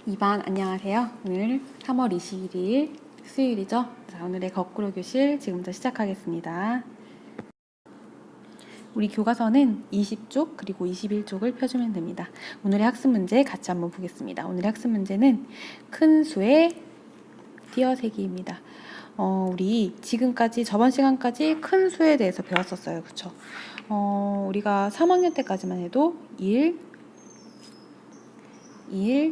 2반 안녕하세요. 오늘 3월 21일 수요일이죠. 자, 오늘의 거꾸로 교실 지금부터 시작하겠습니다. 우리 교과서는 20쪽 그리고 21쪽을 펴주면 됩니다. 오늘의 학습 문제 같이 한번 보겠습니다. 오늘의 학습 문제는 큰 수의 띄어세기입니다. 우리 지금까지 저번 시간까지 큰 수에 대해서 배웠었어요. 그쵸? 우리가 3학년 때까지만 해도 1,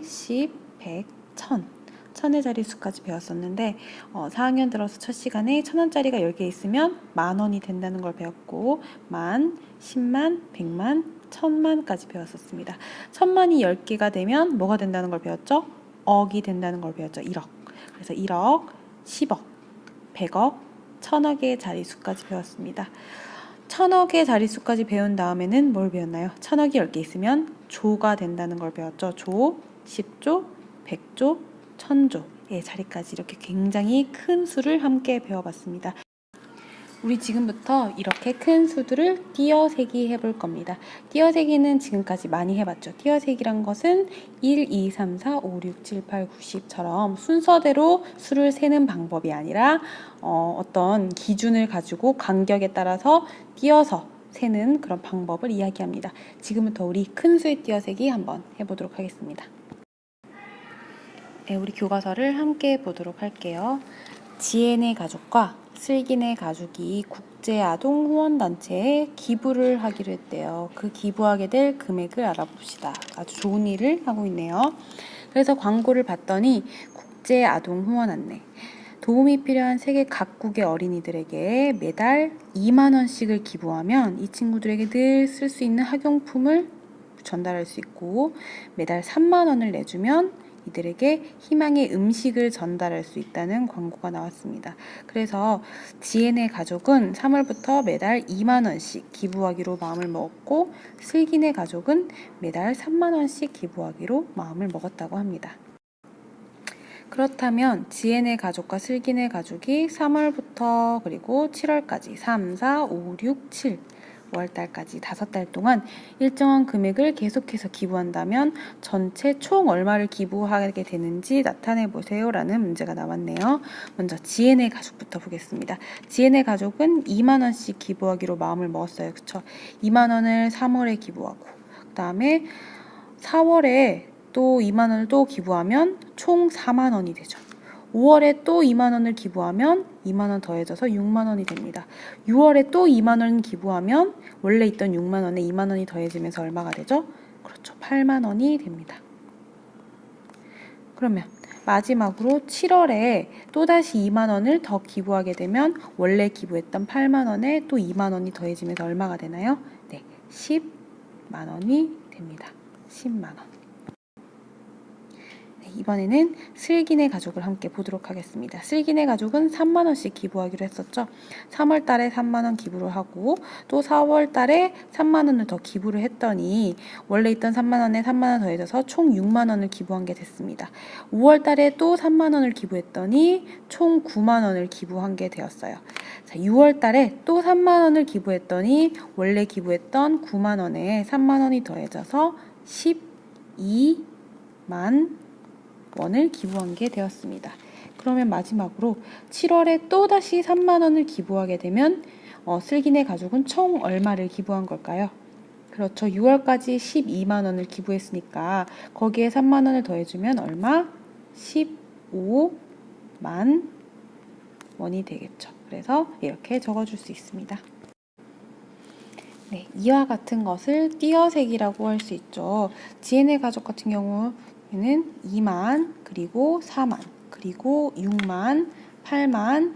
10, 100, 1000 1000의 자릿수까지 배웠었는데 4학년 들어서 첫 시간에 1000원짜리가 10개 있으면 10,000원이 된다는 걸 배웠고 10,000, 10만, 100만, 1000만까지 배웠었습니다. 1000만이 10개가 되면 뭐가 된다는 걸 배웠죠? 억이 된다는 걸 배웠죠. 1억. 그래서 1억, 10억, 100억, 1000억의 자릿수까지 배웠습니다. 1000억의 자릿수까지 배운 다음에는 뭘 배웠나요? 1000억이 10개 있으면 조가 된다는 걸 배웠죠. 조, 10조, 100조, 1000조의 자리까지 이렇게 굉장히 큰 수를 함께 배워봤습니다. 우리 지금부터 이렇게 큰 수들을 띄어세기 해볼 겁니다. 띄어세기는 지금까지 많이 해봤죠. 띄어세기란 것은 1, 2, 3, 4, 5, 6, 7, 8, 9, 10처럼 순서대로 수를 세는 방법이 아니라 어떤 기준을 가지고 간격에 따라서 띄어서 세는 그런 방법을 이야기합니다. 지금부터 우리 큰 수의 띄어세기 한번 해보도록 하겠습니다. 네, 우리 교과서를 함께 보도록 할게요. 지혜네 가족과 슬기네 가족이 국제아동후원단체에 기부를 하기로 했대요. 그 기부하게 될 금액을 알아봅시다. 아주 좋은 일을 하고 있네요. 그래서 광고를 봤더니 국제아동후원 안내. 도움이 필요한 세계 각국의 어린이들에게 매달 2만 원씩을 기부하면 이 친구들에게 늘 쓸 수 있는 학용품을 전달할 수 있고 매달 3만 원을 내주면 이들에게 희망의 음식을 전달할 수 있다는 광고가 나왔습니다. 그래서 지혜네 가족은 3월부터 매달 2만 원씩 기부하기로 마음을 먹었고 슬기네 가족은 매달 3만 원씩 기부하기로 마음을 먹었다고 합니다. 그렇다면 지혜네 가족과 슬기네 가족이 3월부터 그리고 7월까지 3, 4, 5, 6, 7 5월달까지 5달 동안 일정한 금액을 계속해서 기부한다면 전체 총 얼마를 기부하게 되는지 나타내 보세요 라는 문제가 나왔네요. 먼저 지혜네 가족부터 보겠습니다. 지혜네 가족은 2만 원씩 기부하기로 마음을 먹었어요. 그쵸? 2만 원을 3월에 기부하고 그 다음에 4월에 또 2만 원을 또 기부하면 총 4만 원이 되죠. 5월에 또 2만 원을 기부하면 2만 원 더해져서 6만 원이 됩니다. 6월에 또 2만 원 기부하면 원래 있던 6만 원에 2만 원이 더해지면서 얼마가 되죠? 그렇죠. 8만 원이 됩니다. 그러면 마지막으로 7월에 또다시 2만 원을 더 기부하게 되면 원래 기부했던 8만 원에 또 2만 원이 더해지면서 얼마가 되나요? 네, 10만 원이 됩니다. 10만 원. 이번에는 슬기네 가족을 함께 보도록 하겠습니다. 슬기네 가족은 3만 원씩 기부하기로 했었죠. 3월 달에 3만 원 기부를 하고 또 4월 달에 3만 원을 더 기부를 했더니 원래 있던 3만 원에 3만 원 더해져서 총 6만 원을 기부한 게 됐습니다. 5월 달에 또 3만 원을 기부했더니 총 9만 원을 기부한 게 되었어요. 자, 6월 달에 또 3만 원을 기부했더니 원래 기부했던 9만 원에 3만 원이 더해져서 12만 원을 기부한 게 되었습니다. 그러면 마지막으로 7월에 또다시 3만 원을 기부하게 되면 슬기네 가족은 총 얼마를 기부한 걸까요? 그렇죠. 6월까지 12만 원을 기부했으니까 거기에 3만 원을 더해주면 얼마? 15만 원이 되겠죠. 그래서 이렇게 적어줄 수 있습니다. 네, 이와 같은 것을 띄어세기라고 할 수 있죠. 지혜네 가족 같은 경우는 2만, 그리고 4만, 그리고 6만, 8만,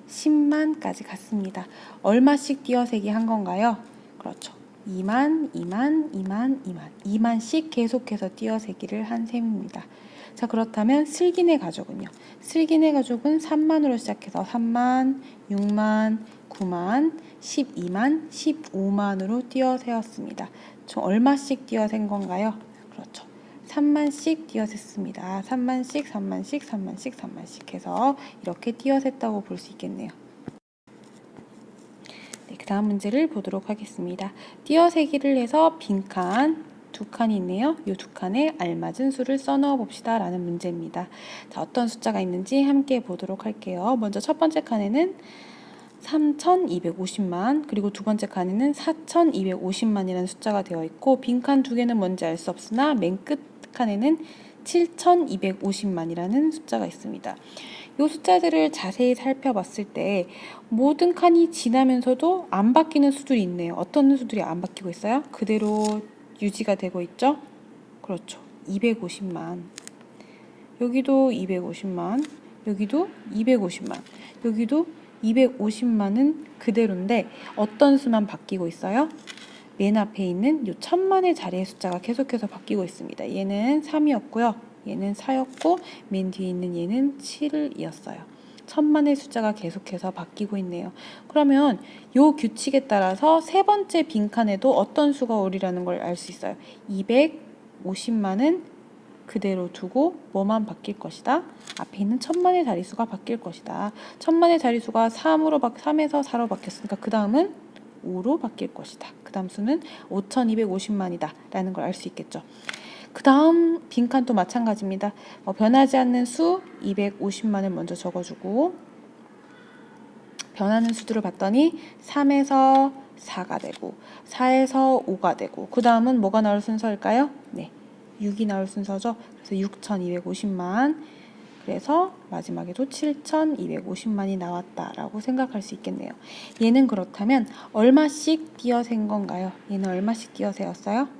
10만까지 갔습니다. 얼마씩 띄어세기 한 건가요? 그렇죠. 2만, 2만, 2만, 2만, 2만씩 계속해서 띄어세기를 한 셈입니다. 자, 그렇다면 슬기네 가족은요? 슬기네 가족은 3만으로 시작해서 3만, 6만, 9만, 12만, 15만으로 띄어세웠습니다. 총 얼마씩 띄어센 건가요? 그렇죠. 3만씩 띄어셌습니다. 3만씩, 3만씩, 3만씩, 3만씩 해서 이렇게 띄어셌다고 볼 수 있겠네요. 네, 그 다음 문제를 보도록 하겠습니다. 띄어세기를 해서 빈칸 두 칸이 있네요. 이 두 칸에 알맞은 수를 써넣어 봅시다 라는 문제입니다. 자, 어떤 숫자가 있는지 함께 보도록 할게요. 먼저 첫 번째 칸에는 3,250만, 그리고 두 번째 칸에는 4,250만이라는 숫자가 되어 있고, 빈칸 두 개는 뭔지 알 수 없으나 맨 끝 칸에는 7,250만이라는 숫자가 있습니다. 이 숫자들을 자세히 살펴봤을 때 모든 칸이 지나면서도 안 바뀌는 수들이 있네요. 어떤 수들이 안 바뀌고 있어요? 그대로 유지가 되고 있죠? 그렇죠. 250만. 여기도 250만. 여기도 250만. 여기도 250만은 그대로인데 어떤 수만 바뀌고 있어요? 맨 앞에 있는 이 1000만의 자리의 숫자가 계속해서 바뀌고 있습니다. 얘는 3이었고요. 얘는 4였고 맨 뒤에 있는 얘는 7이었어요. 1000만의 숫자가 계속해서 바뀌고 있네요. 그러면 이 규칙에 따라서 세 번째 빈칸에도 어떤 수가 오리라는 걸 알 수 있어요. 250만은 그대로 두고 뭐만 바뀔 것이다? 앞에 있는 1000만의 자릿수가 바뀔 것이다. 1000만의 자릿수가 3에서 4로 바뀌었으니까 그 다음은 5로 바뀔 것이다. 그 다음 수는 5250만이다 라는 걸 알 수 있겠죠. 그 다음 빈칸도 마찬가지입니다. 변하지 않는 수 250만을 먼저 적어주고, 변하는 수들을 봤더니 3에서 4가 되고 4에서 5가 되고, 그 다음은 뭐가 나올 순서일까요? 네, 6이 나올 순서죠. 그래서 6250만, 그래서 마지막에도 7250만이 나왔다라고 생각할 수 있겠네요. 얘는 그렇다면 얼마씩 띄어센 건가요? 얘는 얼마씩 띄어세었어요?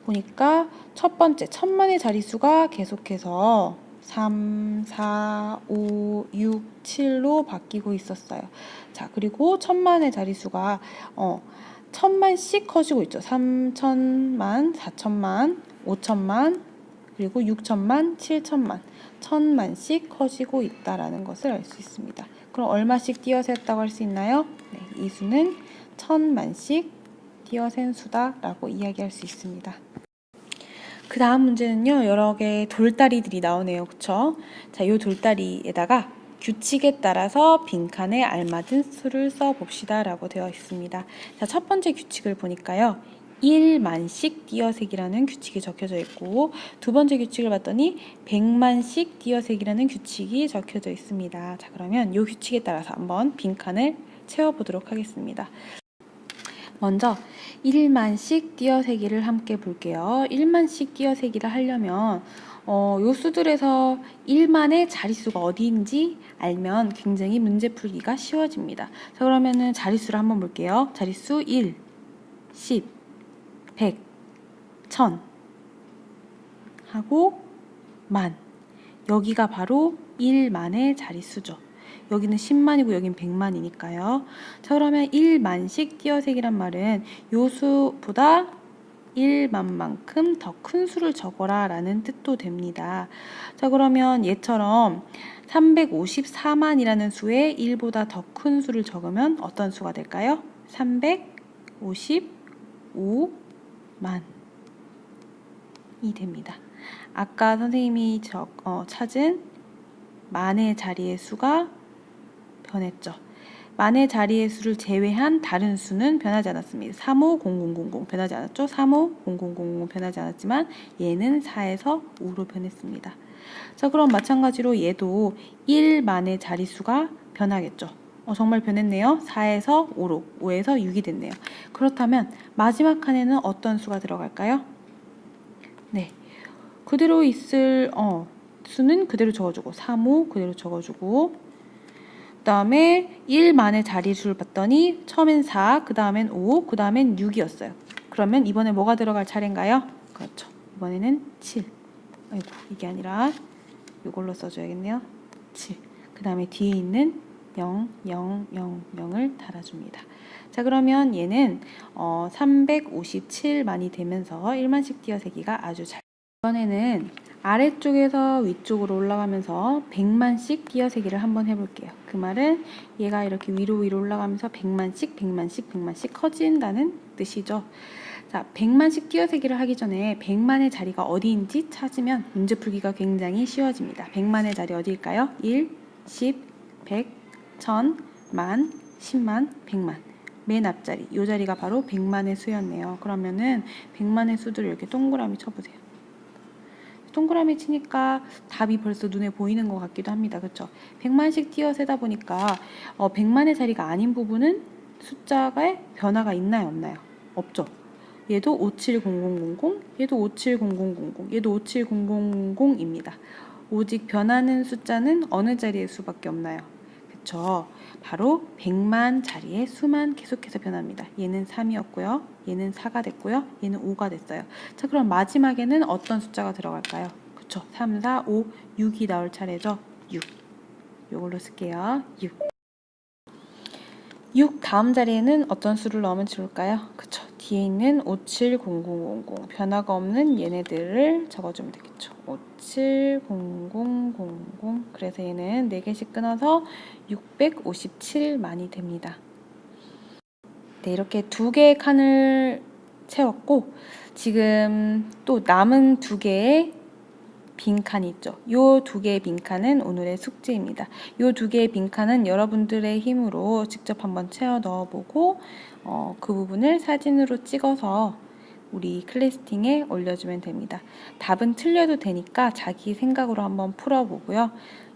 보니까 첫 번째 1000만의 자릿수가 계속해서 3, 4, 5, 6, 7로 바뀌고 있었어요. 자, 그리고 1000만의 자릿수가 1000만씩 커지고 있죠. 3000만, 4000만, 5000만, 그리고 6000만, 7000만, 1000만씩 커지고 있다라는 것을 알 수 있습니다. 그럼 얼마씩 띄어셌다고 할 수 있나요? 네, 이 수는 1000만씩 띄어센 수다라고 이야기할 수 있습니다. 그 다음 문제는요, 여러 개의 돌다리들이 나오네요. 그쵸? 자, 이 돌다리에다가 규칙에 따라서 빈칸에 알맞은 수를 써봅시다 라고 되어 있습니다. 자, 첫 번째 규칙을 보니까요, 1만씩 띄어세기라는 규칙이 적혀져 있고, 두 번째 규칙을 봤더니 100만씩 띄어세기라는 규칙이 적혀져 있습니다. 자, 그러면 이 규칙에 따라서 한번 빈칸을 채워보도록 하겠습니다. 먼저 1만씩 띄어세기를 함께 볼게요. 1만씩 띄어세기를 하려면 요 수들에서 1만의 자릿수가 어디인지 알면 굉장히 문제 풀기가 쉬워집니다. 자, 그러면은 자릿수를 한번 볼게요. 자릿수 1, 10, 100, 1000 하고 만. 여기가 바로 1만의 자릿수죠. 여기는 10만이고 여긴 100만이니까요. 자, 그러면 1만씩 띄어세기란 말은 요 수보다 1만만큼 더 큰 수를 적어라 라는 뜻도 됩니다. 자, 그러면 얘처럼 354만이라는 수에 1보다 더 큰 수를 적으면 어떤 수가 될까요? 355만이 됩니다. 아까 선생님이 찾은 만의 자리의 수가 변했죠. 만의 자리의 수를 제외한 다른 수는 변하지 않았습니다. 350000 변하지 않았죠. 350000 변하지 않았지만 얘는 4에서 5로 변했습니다. 자, 그럼 마찬가지로 얘도 1만의 자릿수가 변하겠죠. 정말 변했네요. 4에서 5로, 5에서 6이 됐네요. 그렇다면 마지막 칸에는 어떤 수가 들어갈까요? 네, 그대로 있을 수는 그대로 적어주고 3, 5 그대로 적어주고, 그 다음에 1만의 자리수를 봤더니 처음엔 4, 그 다음엔 5, 그 다음엔 6이었어요. 그러면 이번에 뭐가 들어갈 차례인가요? 그렇죠. 이번에는 7. 아이고, 이게 아니라 이걸로 써줘야겠네요. 7. 그 다음에 뒤에 있는 0, 0, 0, 0을 달아줍니다. 자, 그러면 얘는 357만이 되면서 1만씩 띄어세기가 아주 잘. 이번에는 아래쪽에서 위쪽으로 올라가면서 100만씩 띄어세기를 한번 해볼게요. 그 말은 얘가 이렇게 위로 올라가면서 100만씩 100만씩 100만씩 커진다는 뜻이죠. 자, 100만씩 띄어세기를 하기 전에 100만의 자리가 어디인지 찾으면 문제 풀기가 굉장히 쉬워집니다. 100만의 자리 어디일까요? 1, 10, 100, 1000, 만, 10만, 100만. 맨 앞자리, 이 자리가 바로 100만의 수였네요. 그러면은 100만의 수들을 이렇게 동그라미 쳐보세요. 동그라미 치니까 답이 벌써 눈에 보이는 것 같기도 합니다. 그쵸? 100만씩 띄어 세다 보니까 100만의 자리가 아닌 부분은 숫자가 변화가 있나요? 없나요? 없죠. 얘도 570000, 얘도 570000, 얘도 570000입니다. 오직 변하는 숫자는 어느 자리의 수밖에 없나요? 그쵸? 바로 100만 자리의 수만 계속해서 변합니다. 얘는 3이었고요. 얘는 4가 됐고요. 얘는 5가 됐어요. 자, 그럼 마지막에는 어떤 숫자가 들어갈까요? 그쵸? 3, 4, 5, 6이 나올 차례죠? 6. 요걸로 쓸게요. 6 다음 자리에는 어떤 수를 넣으면 좋을까요? 그쵸? 뒤에 있는 570000 변화가 없는 얘네들을 적어주면 되겠죠. 570000 그래서 얘는 4개씩 끊어서 657만이 됩니다. 네, 이렇게 2개의 칸을 채웠고 지금 또 남은 2개의 빈칸이 있죠. 요 2개의 빈칸은 오늘의 숙제입니다. 요 2개의 빈칸은 여러분들의 힘으로 직접 한번 채워 넣어보고 그 부분을 사진으로 찍어서 우리 클래스팅에 올려주면 됩니다. 답은 틀려도 되니까 자기 생각으로 한번 풀어보고요.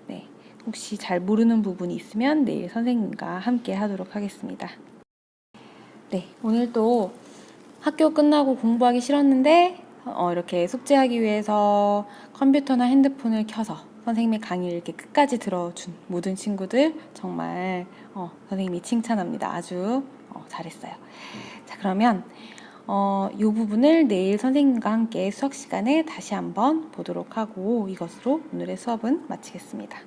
네, 혹시 잘 모르는 부분이 있으면 내일 선생님과 함께 하도록 하겠습니다. 네, 오늘도 학교 끝나고 공부하기 싫었는데 이렇게 숙제하기 위해서 컴퓨터나 핸드폰을 켜서 선생님의 강의를 이렇게 끝까지 들어준 모든 친구들 정말 선생님이 칭찬합니다. 아주 잘했어요. 자, 그러면 이 부분을 내일 선생님과 함께 수학 시간에 다시 한번 보도록 하고 이것으로 오늘의 수업은 마치겠습니다.